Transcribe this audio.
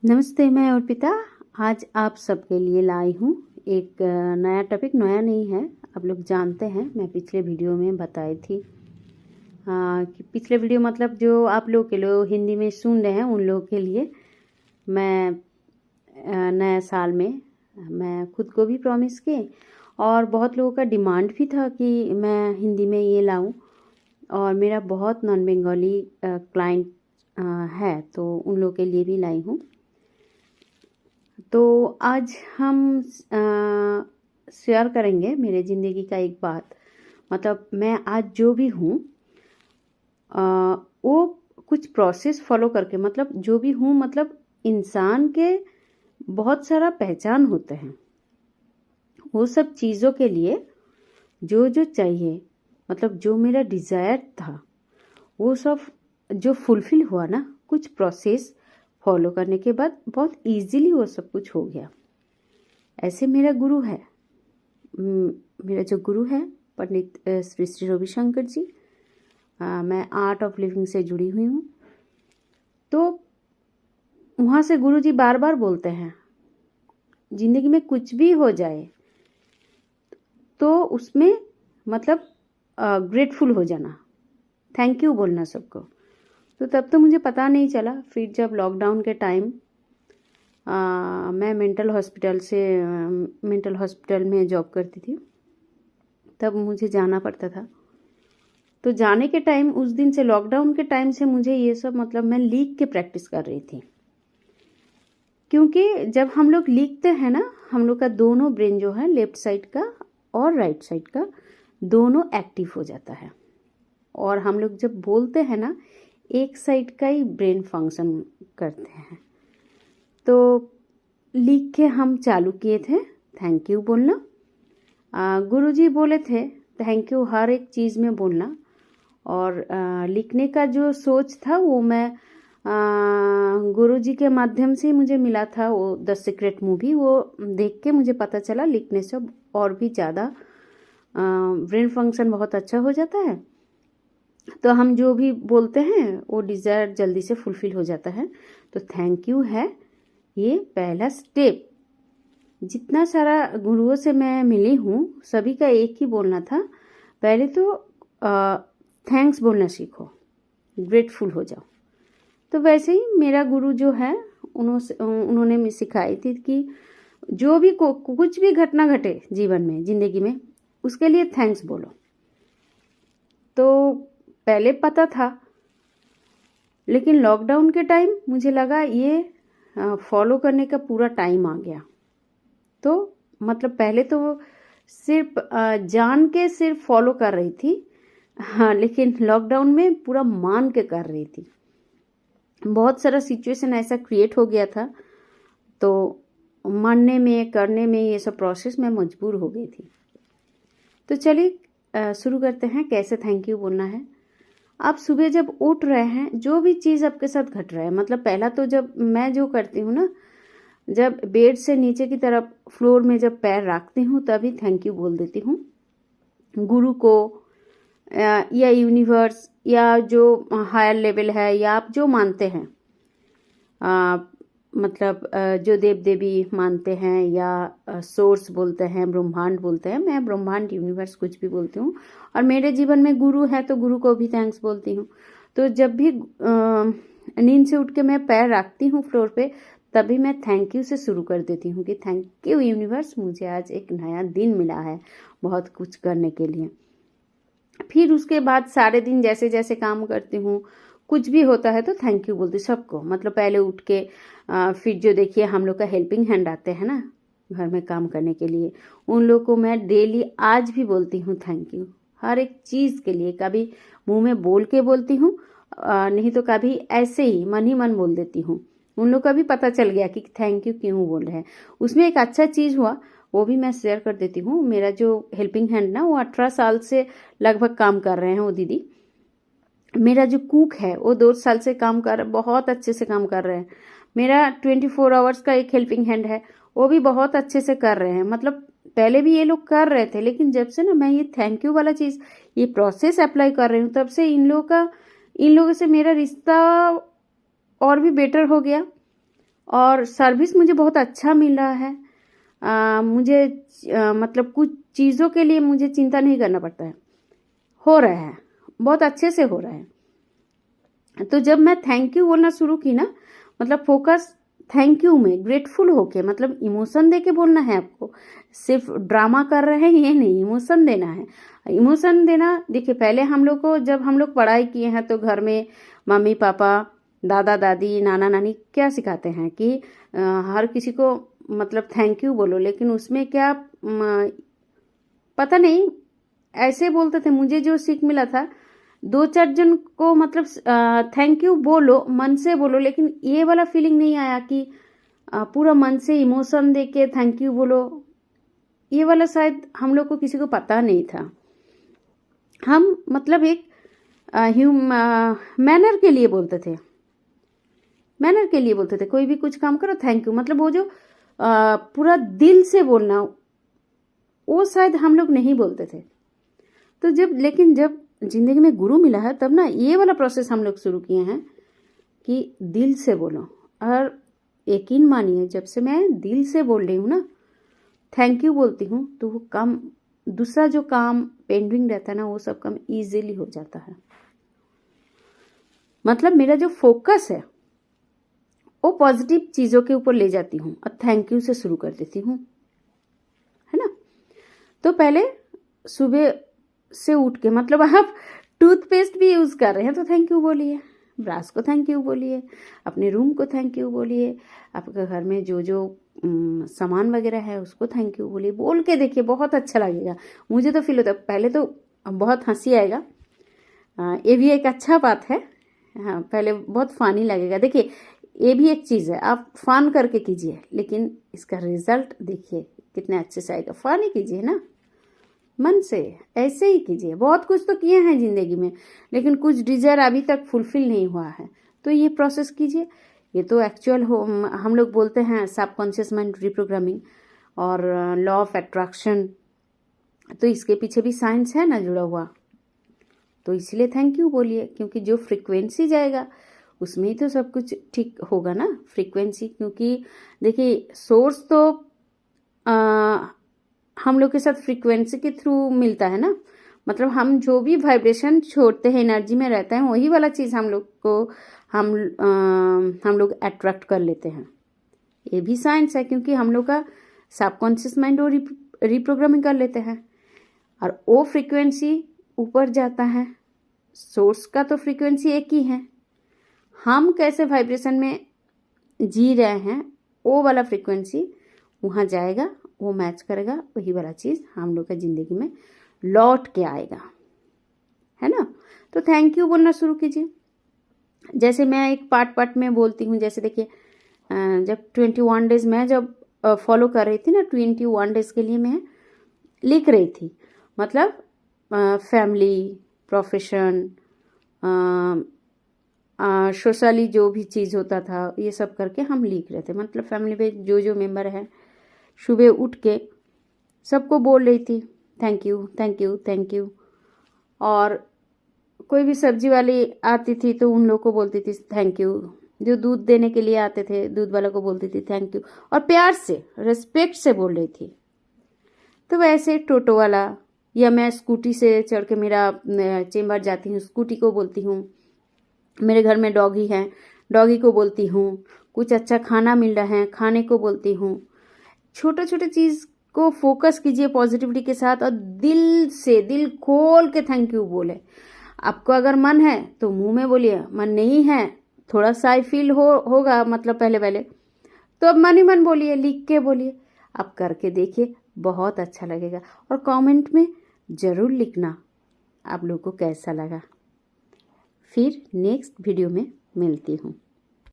नमस्ते, मैं अर्पिता। आज आप सबके लिए लाई हूँ एक नया टॉपिक। नया नहीं है, आप लोग जानते हैं, मैं पिछले वीडियो में बताई थी। कि पिछले वीडियो मतलब जो आप लोग के लोग हिंदी में सुन रहे हैं उन लोगों के लिए मैं नया साल में मैं खुद को भी प्रॉमिस की और बहुत लोगों का डिमांड भी था कि मैं हिंदी में ये लाऊं। और मेरा बहुत नॉन बंगाली क्लाइंट है, तो उन लोगों के लिए भी लाई हूँ। तो आज हम शेयर करेंगे मेरे ज़िंदगी का एक बात। मतलब मैं आज जो भी हूँ वो कुछ प्रोसेस फॉलो करके, मतलब जो भी हूँ, मतलब इंसान के बहुत सारा पहचान होते हैं। वो सब चीज़ों के लिए जो जो चाहिए, मतलब जो मेरा डिज़ायर था वो सब जो फुलफिल हुआ ना, कुछ प्रोसेस फॉलो करने के बाद बहुत इजीली वो सब कुछ हो गया। ऐसे मेरा गुरु है, मेरा जो गुरु है पंडित श्री श्री रविशंकर जी। मैं आर्ट ऑफ लिविंग से जुड़ी हुई हूँ। तो वहाँ से गुरु जी बार बार बोलते हैं, ज़िंदगी में कुछ भी हो जाए तो उसमें मतलब ग्रेटफुल हो जाना, थैंक यू बोलना सबको। तो तब तो मुझे पता नहीं चला। फिर जब लॉकडाउन के टाइम मैं मेंटल हॉस्पिटल में जॉब करती थी, तब मुझे जाना पड़ता था। तो जाने के टाइम, उस दिन से, लॉकडाउन के टाइम से मुझे ये सब, मतलब मैं लिख के प्रैक्टिस कर रही थी। क्योंकि जब हम लोग लिखते हैं ना, हम लोग का दोनों ब्रेन जो है, लेफ्ट साइड का और राइट साइड का, दोनों एक्टिव हो जाता है। और हम लोग जब बोलते हैं ना, एक साइड का ही ब्रेन फंक्शन करते हैं। तो लिख के हम चालू किए थे थैंक यू बोलना। गुरुजी बोले थे थैंक यू हर एक चीज़ में बोलना। और लिखने का जो सोच था वो मैं गुरुजी के माध्यम से मुझे मिला था। वो द सीक्रेट मूवी वो देख के मुझे पता चला लिखने से और भी ज़्यादा ब्रेन फंक्शन बहुत अच्छा हो जाता है। तो हम जो भी बोलते हैं वो डिज़ायर जल्दी से फुलफिल हो जाता है। तो थैंक यू है ये पहला स्टेप। जितना सारा गुरुओं से मैं मिली हूँ सभी का एक ही बोलना था, पहले तो थैंक्स बोलना सीखो, ग्रेटफुल हो जाओ। तो वैसे ही मेरा गुरु जो है उन्होंने मुझे सिखाई थी कि जो भी कुछ भी घटना घटे जीवन में, ज़िंदगी में, उसके लिए थैंक्स बोलो। तो पहले पता था, लेकिन लॉकडाउन के टाइम मुझे लगा ये फॉलो करने का पूरा टाइम आ गया। तो मतलब पहले तो सिर्फ जान के सिर्फ फॉलो कर रही थी, हाँ, लेकिन लॉकडाउन में पूरा मान के कर रही थी। बहुत सारा सिचुएशन ऐसा क्रिएट हो गया था, तो मानने में, करने में, ये सब प्रोसेस में मजबूर हो गई थी। तो चलिए शुरू करते हैं कैसे थैंक यू बोलना है। आप सुबह जब उठ रहे हैं, जो भी चीज़ आपके साथ घट रहा है, मतलब पहला तो जब मैं जो करती हूँ ना, जब बेड से नीचे की तरफ फ्लोर में जब पैर रखती हूँ तभी थैंक यू बोल देती हूँ गुरु को, या यूनिवर्स, या जो हायर लेवल है, या आप जो मानते हैं, मतलब जो देव देवी मानते हैं, या सोर्स बोलते हैं, ब्रह्मांड बोलते हैं। मैं ब्रह्मांड, यूनिवर्स कुछ भी बोलती हूँ। और मेरे जीवन में गुरु है तो गुरु को भी थैंक्स बोलती हूँ। तो जब भी नींद से उठ के मैं पैर रखती हूँ फ्लोर पे, तभी मैं थैंक यू से शुरू कर देती हूँ कि थैंक यू यूनिवर्स, मुझे आज एक नया दिन मिला है बहुत कुछ करने के लिए। फिर उसके बाद सारे दिन जैसे जैसे काम करती हूँ, कुछ भी होता है तो थैंक यू बोलती सबको। मतलब पहले उठ के फिर जो देखिए हम लोग का हेल्पिंग हैंड आते हैं ना घर में काम करने के लिए, उन लोग को मैं डेली आज भी बोलती हूँ थैंक यू, हर एक चीज़ के लिए। कभी मुंह में बोल के बोलती हूँ, नहीं तो कभी ऐसे ही मन बोल देती हूँ। उन लोग का भी पता चल गया कि थैंक यू क्यों बोल रहे हैं। उसमें एक अच्छा चीज़ हुआ, वो भी मैं शेयर कर देती हूँ। मेरा जो हेल्पिंग हैंड ना, वो 18 साल से लगभग काम कर रहे हैं वो दीदी। मेरा जो कुक है वो 2 साल से बहुत अच्छे से काम कर रहे हैं। मेरा 24 आवर्स का एक हेल्पिंग हैंड है, वो भी बहुत अच्छे से कर रहे हैं। मतलब पहले भी ये लोग कर रहे थे, लेकिन जब से ना मैं ये थैंक यू वाला चीज़, ये प्रोसेस अप्लाई कर रही हूँ, तब से इन लोगों से मेरा रिश्ता और भी बेटर हो गया। और सर्विस मुझे बहुत अच्छा मिल रहा है। मुझे मतलब कुछ चीज़ों के लिए मुझे चिंता नहीं करना पड़ता है, हो रहा है, बहुत अच्छे से हो रहा है। तो जब मैं थैंक यू बोलना शुरू की ना, मतलब फोकस थैंक यू में ग्रेटफुल होके, मतलब इमोशन दे के बोलना है आपको, सिर्फ ड्रामा कर रहे हैं ये नहीं, इमोशन देना है। इमोशन देना, देखिए पहले हम लोग को, जब हम लोग पढ़ाई किए हैं तो घर में मम्मी पापा, दादा दादी, नाना नानी क्या सिखाते हैं कि हर किसी को मतलब थैंक यू बोलो, लेकिन उसमें क्या पता नहीं ऐसे बोलते थे। मुझे जो सीख मिला था, 2-4 जन को मतलब थैंक यू बोलो, मन से बोलो, लेकिन ये वाला फीलिंग नहीं आया कि पूरा मन से इमोशन दे के थैंक यू बोलो। ये वाला शायद हम लोग को किसी को पता नहीं था। हम मतलब एक मैनर के लिए बोलते थे, मैनर के लिए बोलते थे। कोई भी कुछ काम करो थैंक यू, मतलब वो जो पूरा दिल से बोलना, वो शायद हम लोग नहीं बोलते थे। तो लेकिन जब जिंदगी में गुरु मिला है तब ना ये वाला प्रोसेस हम लोग शुरू किए हैं कि दिल से बोलो। और यकीन मानिए, जब से मैं दिल से बोल रही हूँ ना, थैंक यू बोलती हूँ, तो वो काम, दूसरा जो काम पेंडिंग रहता है ना, वो सब काम इजीली हो जाता है। मतलब मेरा जो फोकस है वो पॉजिटिव चीज़ों के ऊपर ले जाती हूँ और थैंक यू से शुरू कर देती हूँ, है ना। तो पहले सुबह से उठ के, मतलब आप टूथपेस्ट भी यूज़ कर रहे हैं तो थैंक यू बोलिए, ब्रश को थैंक यू बोलिए, अपने रूम को थैंक यू बोलिए, आपके घर में जो जो सामान वगैरह है उसको थैंक यू बोलिए। बोल के देखिए, बहुत अच्छा लगेगा। मुझे तो फील होता है, पहले तो बहुत हंसी आएगा, ये भी एक अच्छा बात है। हाँ, पहले बहुत फ़नी लगेगा। देखिए ये भी एक चीज़ है, आप फन करके कीजिए, लेकिन इसका रिजल्ट देखिए कितने अच्छे से आएगा। फन ही कीजिए ना, मन से ऐसे ही कीजिए। बहुत कुछ तो किए हैं ज़िंदगी में, लेकिन कुछ डिज़ायर अभी तक फुलफिल नहीं हुआ है, तो ये प्रोसेस कीजिए। ये तो एक्चुअल हम लोग बोलते हैं सबकॉन्शियस माइंड रिप्रोग्रामिंग और लॉ ऑफ अट्रैक्शन, तो इसके पीछे भी साइंस है ना जुड़ा हुआ। तो इसलिए थैंक यू बोलिए, क्योंकि जो फ्रीक्वेंसी जाएगा उसमें ही तो सब कुछ ठीक होगा ना, फ्रीक्वेंसी। क्योंकि देखिए सोर्स तो हम लोग के साथ फ्रीक्वेंसी के थ्रू मिलता है ना, मतलब हम जो भी वाइब्रेशन छोड़ते हैं, एनर्जी में रहता है, वही वाला चीज़ हम लोग को हम लोग अट्रैक्ट कर लेते हैं। ये भी साइंस है, क्योंकि हम लोग का सबकॉन्शियस माइंड वो रिप्रोग्रामिंग कर लेते हैं और वो फ्रीक्वेंसी ऊपर जाता है। सोर्स का तो फ्रीक्वेंसी एक ही है, हम कैसे वाइब्रेशन में जी रहे हैं वो वाला फ्रीक्वेंसी वहाँ जाएगा, वो मैच करेगा, वही वाला चीज़ हम लोग का ज़िंदगी में लौट के आएगा, है ना। तो थैंक यू बोलना शुरू कीजिए। जैसे मैं एक पार्ट में बोलती हूँ, जैसे देखिए जब 21 डेज मैं जब फॉलो कर रही थी ना, 21 डेज के लिए मैं लिख रही थी, मतलब फैमिली, प्रोफेशन, सोशली जो भी चीज़ होता था, ये सब करके हम लिख रहे थे। मतलब फैमिली में जो जो मेंबर है, सुबह उठ के सबको बोल रही थी thank you thank you thank you. और कोई भी सब्जी वाली आती थी तो उन लोगों को बोलती थी थैंक यू। जो दूध देने के लिए आते थे, दूध वाला को बोलती थी थैंक यू, और प्यार से, रिस्पेक्ट से बोल रही थी। तो वैसे टोटो वाला, या मैं स्कूटी से चढ़ के मेरा चेम्बर जाती हूँ, स्कूटी को बोलती हूँ। मेरे घर में डॉगी है, डॉगी को बोलती हूँ। कुछ अच्छा खाना मिल रहा है, खाने को बोलती हूँ। छोटे छोटे चीज़ को फोकस कीजिए पॉजिटिविटी के साथ, और दिल से, दिल खोल के थैंक यू बोले। आपको अगर मन है तो मुंह में बोलिए, मन नहीं है, थोड़ा सा फील होगा मतलब पहले तो अब मन ही मन बोलिए, लिख के बोलिए। आप करके देखिए, बहुत अच्छा लगेगा। और कमेंट में ज़रूर लिखना आप लोगों को कैसा लगा। फिर नेक्स्ट वीडियो में मिलती हूँ।